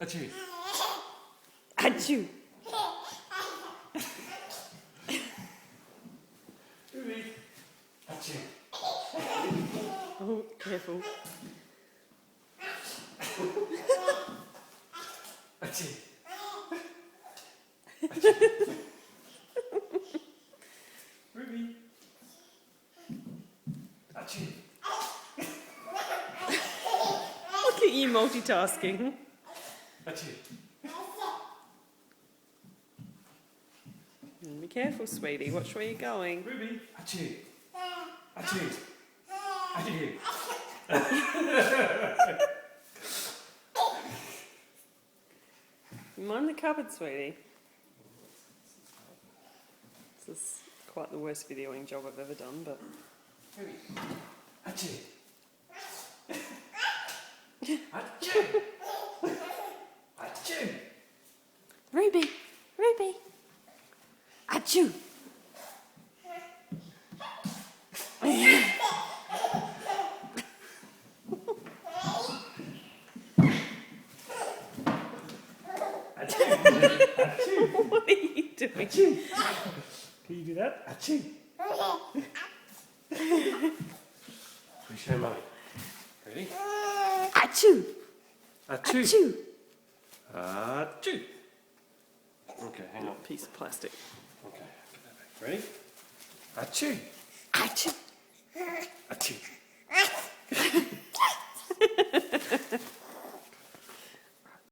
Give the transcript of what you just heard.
Achoo. Achoo. Ruby. Achoo. Oh, careful. Achoo. Ruby. Achoo. Look at you multitasking. Achoo. Be careful, sweetie. Watch where you're going. Ruby. Achoo. Achoo. Achoo. Mind the cupboard, sweetie. This is quite the worst videoing job I've ever done, but... Ruby. Achoo. Achoo. Achoo. Ruby! Ruby! Achoo! Achoo. What are you doing? Achoo. Can you do that? Achoo. We show Mummy. Ready? Achoo! Achoo. Achoo! Achoo. Okay, hang on. Piece of plastic. Okay, get that back. Ready? Achoo. Achoo! Achoo.